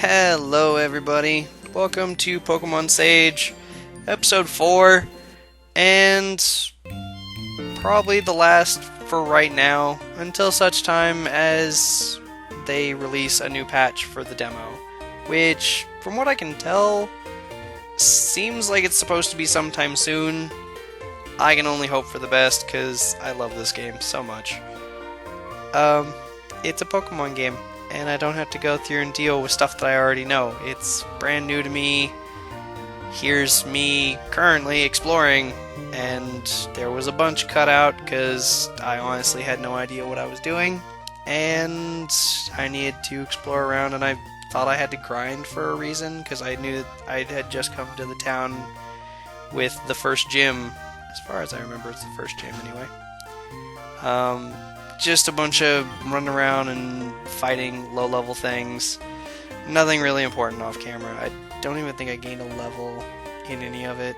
Hello everybody, welcome to Pokemon Sage, episode 4, and probably the last for right now, until such time as they release a new patch for the demo, which, from what I can tell, seems like it's supposed to be sometime soon. I can only hope for the best, because I love this game so much. It's a Pokemon game, and I don't have to go through and deal with stuff that I already know. It's brand new to me. Here's me currently exploring, and there was a bunch cut out because I honestly had no idea what I was doing, and I needed to explore around, and I thought I had to grind for a reason because I knew that I had just come to the town with the first gym. As far as I remember, it's the first gym anyway. Just a bunch of running around and fighting low-level things. Nothing really important off camera. I don't even think I gained a level in any of it.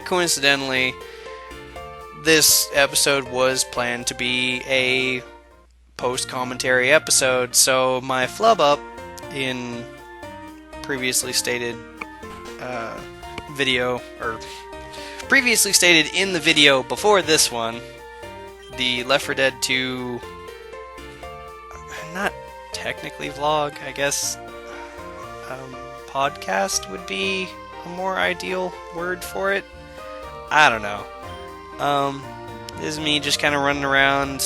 Coincidentally, this episode was planned to be a post-commentary episode, so my flub up in previously stated previously stated in the video before this one, the Left 4 Dead 2, not technically vlog, I guess, podcast would be a more ideal word for it. I don't know. This is me just kind of running around.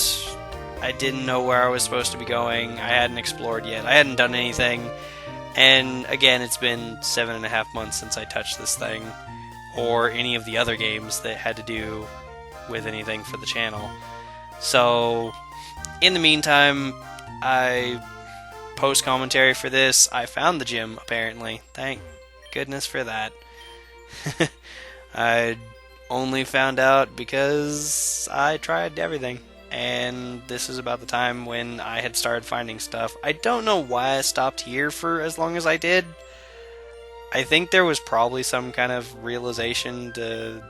I didn't know where I was supposed to be going. I hadn't explored yet. I hadn't done anything. And again, it's been 7.5 months since I touched this thing, or any of the other games that had to do with anything for the channel. So, in the meantime, I post commentary for this. I found the gym, apparently. Thank goodness for that. I only found out because I tried everything. And this is about the time when I had started finding stuff. I don't know why I stopped here for as long as I did. I think there was probably some kind of realization to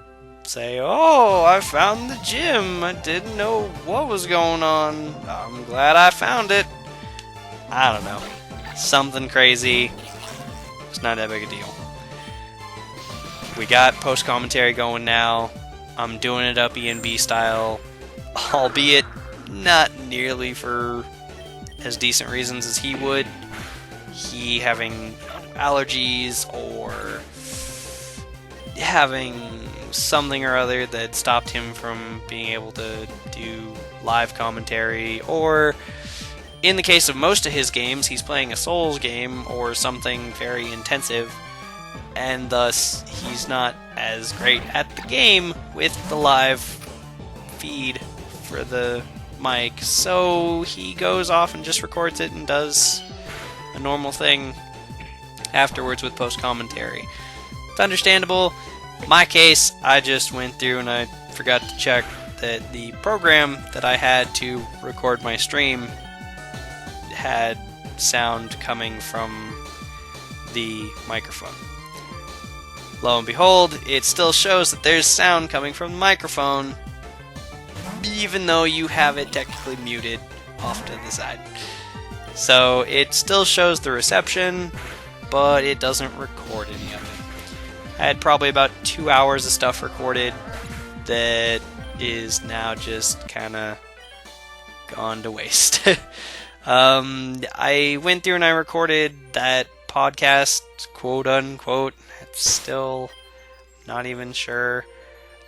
say, oh, I found the gym. I didn't know what was going on. I'm glad I found it. I don't know. Something crazy. It's not that big a deal. We got post-commentary going now. I'm doing it up E&B style, albeit not nearly for as decent reasons as he would. He having allergies or having something or other that stopped him from being able to do live commentary, or in the case of most of his games, he's playing a Souls game or something very intensive, and thus he's not as great at the game with the live feed for the mic, so he goes off and just records it and does a normal thing afterwards with post-commentary. It's understandable. In my case, I just went through and I forgot to check that the program that I had to record my stream had sound coming from the microphone. Lo and behold, it still shows that there's sound coming from the microphone, even though you have it technically muted off to the side. So it still shows the reception, but it doesn't record any of it. I had probably about 2 hours of stuff recorded that is now just kind of gone to waste. I went through and I recorded that podcast, quote unquote. It's still not even sure.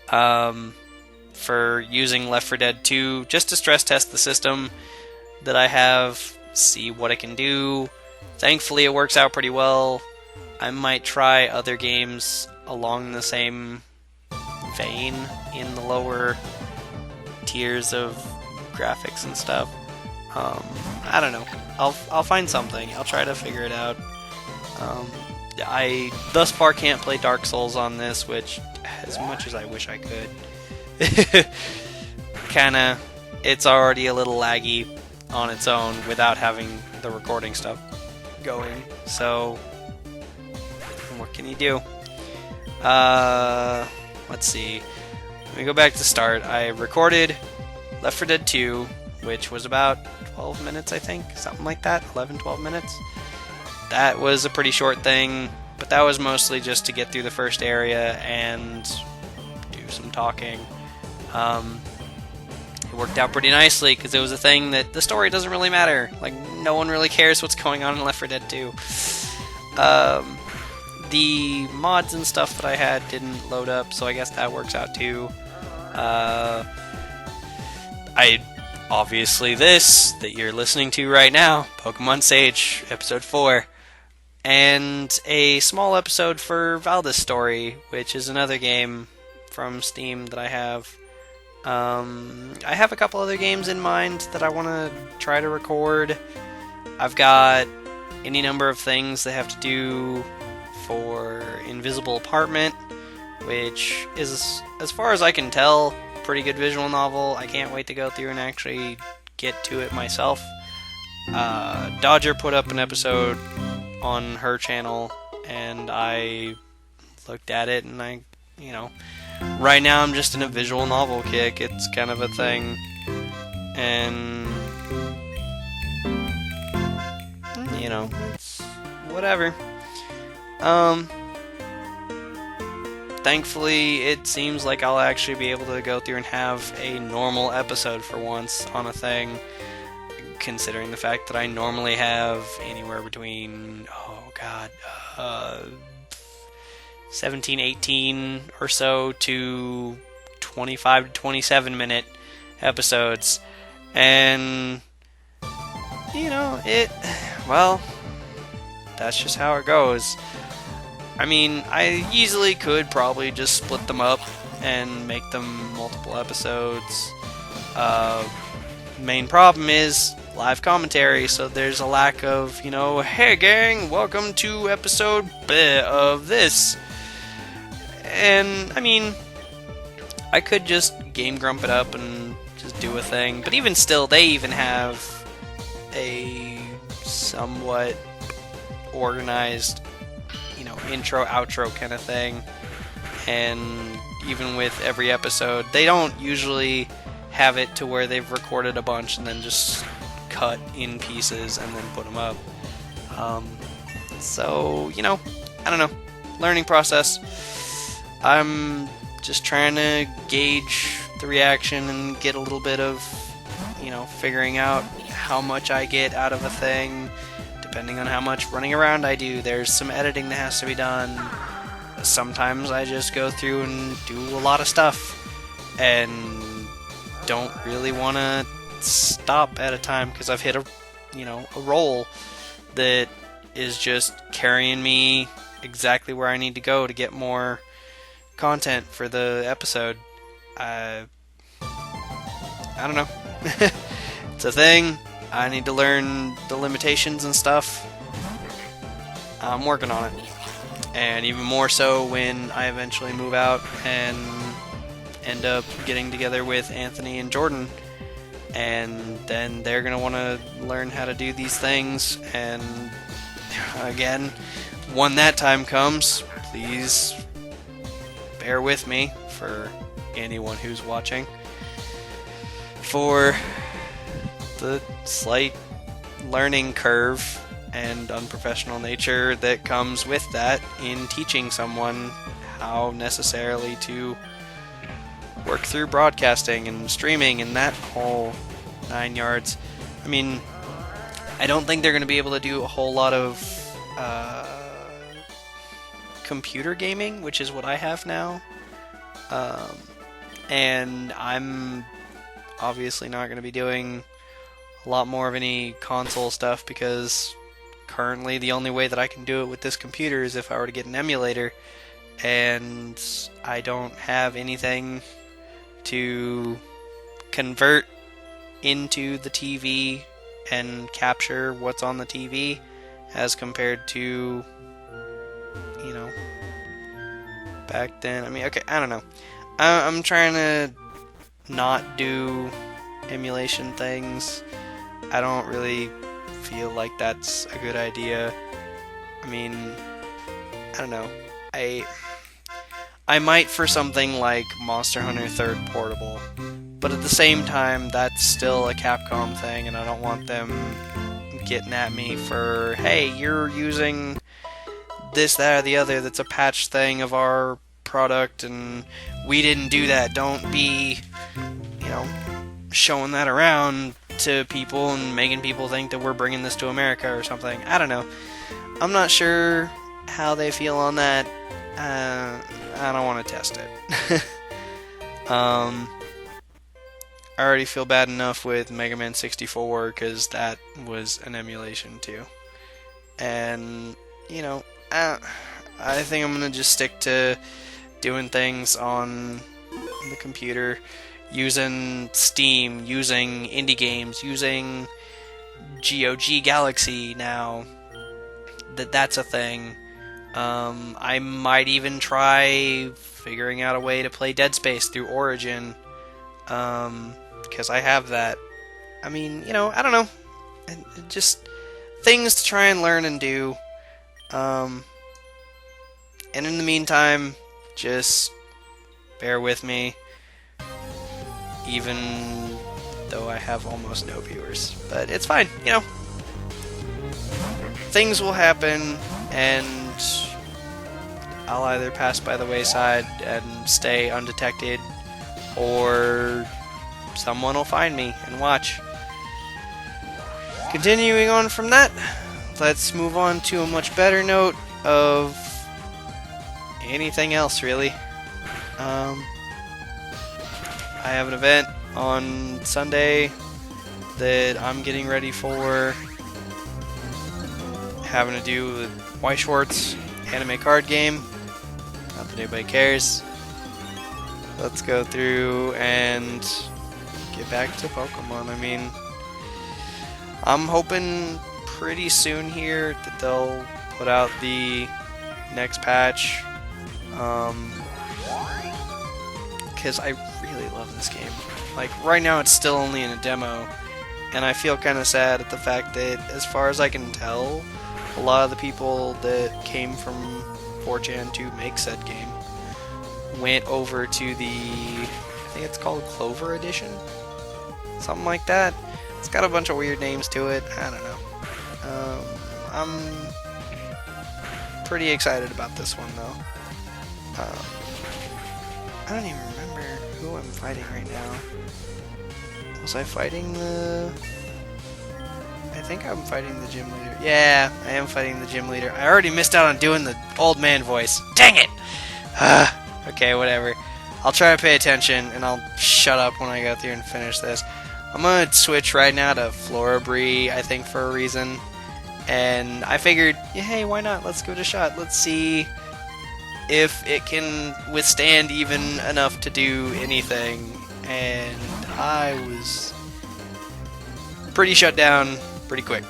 For using Left 4 Dead 2 just to stress test the system that I have, see what it can do. Thankfully it works out pretty well. I might try other games along the same vein in the lower tiers of graphics and stuff. I don't know. I'll find something. I'll try to figure it out. I thus far can't play Dark Souls on this, which, as much as I wish I could, kinda, it's already a little laggy on its own without having the recording stuff going. So, what can you do? Let's see. Let me go back to start. I recorded Left 4 Dead 2 which was about 12 minutes, I think, something like that, 11, 12 minutes. That was a pretty short thing, but that was mostly just to get through the first area and do some talking. It worked out pretty nicely because it was a thing that the story doesn't really matter. Like, no one really cares what's going on in Left 4 Dead 2. The mods and stuff that I had didn't load up, so I guess that works out too. Obviously this that you're listening to right now, Pokemon Sage, episode 4, and a small episode for Valdis Story, which is another game from Steam that I have. I have a couple other games in mind that I want to try to record. I've got any number of things that have to do for Invisible Apartment, which is, as far as I can tell, a pretty good visual novel. I can't wait to go through and actually get to it myself. Dodger put up an episode on her channel, and I looked at it, and right now I'm just in a visual novel kick. It's kind of a thing, and it's whatever. Thankfully, it seems like I'll actually be able to go through and have a normal episode for once on a thing, considering the fact that I normally have anywhere between, 17, 18 or so to 25 to 27 minute episodes. And, that's just how it goes. I mean, I easily could probably just split them up and make them multiple episodes. Main problem is live commentary, so there's a lack of, hey gang, welcome to episode of this. And, I mean, I could just Game Grump it up and just do a thing, but even still, they even have a somewhat organized, intro, outro kind of thing. And even with every episode, they don't usually have it to where they've recorded a bunch and then just cut in pieces and then put them up. So, I don't know. Learning process. I'm just trying to gauge the reaction and get a little bit of, figuring out how much I get out of a thing, depending on how much running around I do. There's some editing that has to be done. Sometimes I just go through and do a lot of stuff and don't really want to stop at a time because I've hit a roll that is just carrying me exactly where I need to go to get more content for the episode. I don't know. It's a thing. I need to learn the limitations and stuff. I'm working on it. And even more so when I eventually move out and end up getting together with Anthony and Jordan. And then they're going to want to learn how to do these things. And again, when that time comes, please bear with me, for anyone who's watching, for the slight learning curve and unprofessional nature that comes with that in teaching someone how necessarily to work through broadcasting and streaming and that whole 9 yards. I mean, I don't think they're going to be able to do a whole lot of computer gaming, which is what I have now. And I'm obviously not going to be doing a lot more of any console stuff because currently the only way that I can do it with this computer is if I were to get an emulator, and I don't have anything to convert into the TV and capture what's on the TV as compared to, back then. I mean, okay, I don't know. I'm trying to not do emulation things. I don't really feel like that's a good idea. I mean, I don't know. I might for something like Monster Hunter 3rd Portable, But at the same time, that's still a Capcom thing, and I don't want them getting at me for, hey, you're using this, that, or the other that's a patch thing of our product, and we didn't do that. Don't be, showing that around to people and making people think that we're bringing this to America or something. I don't know. I'm not sure how they feel on that. I don't want to test it. I already feel bad enough with Mega Man 64 because that was an emulation too. And, I think I'm going to just stick to doing things on the computer, using Steam, using indie games, using GOG Galaxy now. That's a thing. I might even try figuring out a way to play Dead Space through Origin, because I have that. I mean, I don't know. Just things to try and learn and do. And in the meantime, just bear with me, even though I have almost no viewers. But it's fine, Things will happen, and I'll either pass by the wayside and stay undetected, or someone will find me and watch. Continuing on from that, let's move on to a much better note of anything else, really. I have an event on Sunday that I'm getting ready for, having to do with White Schwartz anime card game. Not that anybody cares. Let's go through and get back to Pokemon. I mean, I'm hoping pretty soon here that they'll put out the next patch, because I really love this game. Like, right now it's still only in a demo, and I feel kind of sad at the fact that, as far as I can tell, a lot of the people that came from 4chan to make said game went over to the, I think it's called Clover Edition? Something like that. It's got a bunch of weird names to it. I don't know. I'm pretty excited about this one, though. I don't even remember who I'm fighting right now. Was I fighting the... I think I'm fighting the gym leader. Yeah, I am fighting the gym leader. I already missed out on doing the old man voice. Dang it! Okay, whatever. I'll try to pay attention, and I'll shut up when I go through and finish this. I'm going to switch right now to Florabri, I think, for a reason. And I figured, yeah, hey, why not? Let's give it a shot. Let's see if it can withstand even enough to do anything. And I was pretty shut down pretty quick.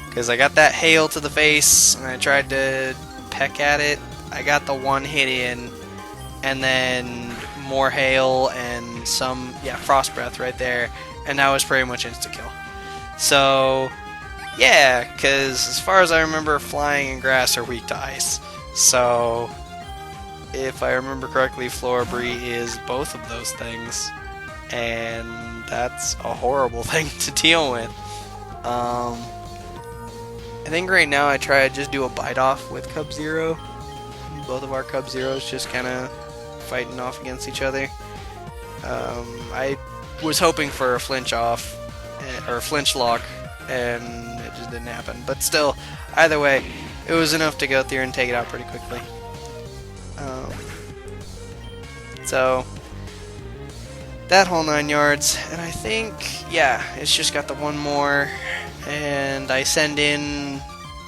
Because I got that hail to the face, and I tried to peck at it. I got the one hit in, and then more hail and some, frost breath right there, and that was pretty much insta-kill. So, yeah, because as far as I remember, flying and grass are weak to ice. So, if I remember correctly, Florabri is both of those things, and that's a horrible thing to deal with. I think right now I try to just do a bite-off with Cub Zero. Both of our Cub Zeros just kind of fighting off against each other. I was hoping for a flinch off, or flinch lock, and it just didn't happen. But still, either way, it was enough to go through and take it out pretty quickly. So, that whole 9 yards, and I think, it's just got the one more, and I send in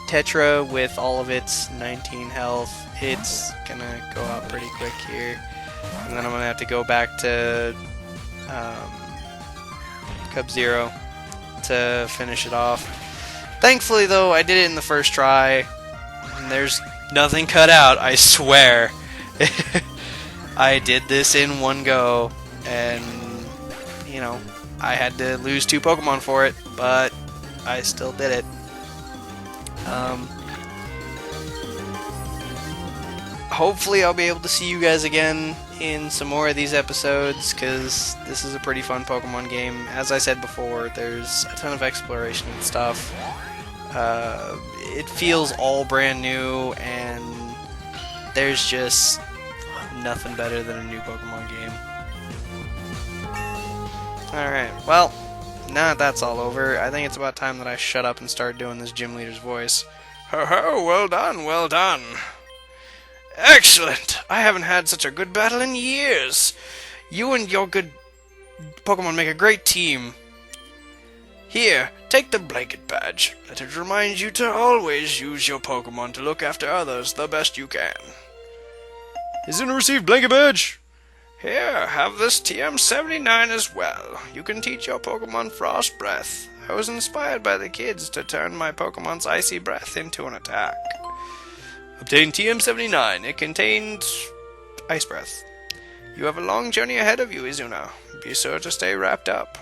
Tetra with all of its 19 health. It's gonna go out pretty quick here, and then I'm gonna have to go back to Cub Zero to finish it off. Thankfully, though, I did it in the first try, and there's nothing cut out, I swear. I did this in one go, and, I had to lose 2 Pokemon for it, but I still did it. hopefully I'll be able to see you guys again in some more of these episodes, because this is a pretty fun Pokemon game. As I said before, there's a ton of exploration and stuff. It feels all brand new, and there's just nothing better than a new Pokemon game. Alright, well, now that that's all over, I think it's about time that I shut up and start doing this gym leader's voice. Ho ho, well done, well done. Excellent! I haven't had such a good battle in years. You and your good Pokemon make a great team. Here, take the blanket badge. Let it remind you to always use your Pokemon to look after others the best you can. Izuna received blanket badge. Here, have this TM79 as well. You can teach your Pokemon Frost Breath. I was inspired by the kids to turn my Pokemon's Icy Breath into an attack. Obtain TM79. It contains Ice Breath. You have a long journey ahead of you, Izuna. Be sure to stay wrapped up.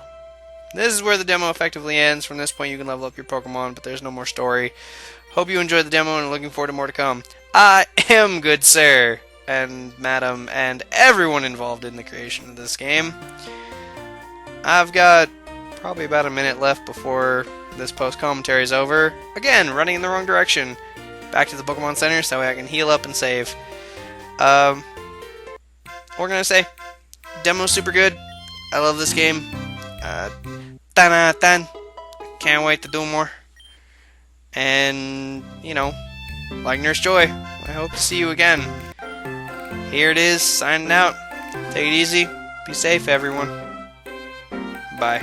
This is where the demo effectively ends. From this point, you can level up your Pokemon, but there's no more story. Hope you enjoyed the demo and are looking forward to more to come. I am, good sir, and madam, and everyone involved in the creation of this game. I've got probably about a minute left before this post-commentary is over. Again, running in the wrong direction. Back to the Pokemon Center so I can heal up and save. What we're gonna say, demo's super good. I love this game. 10 out of 10. Can't wait to do more. And, you know, like Nurse Joy, I hope to see you again. Here it is, signing out. Take it easy. Be safe, everyone. Bye.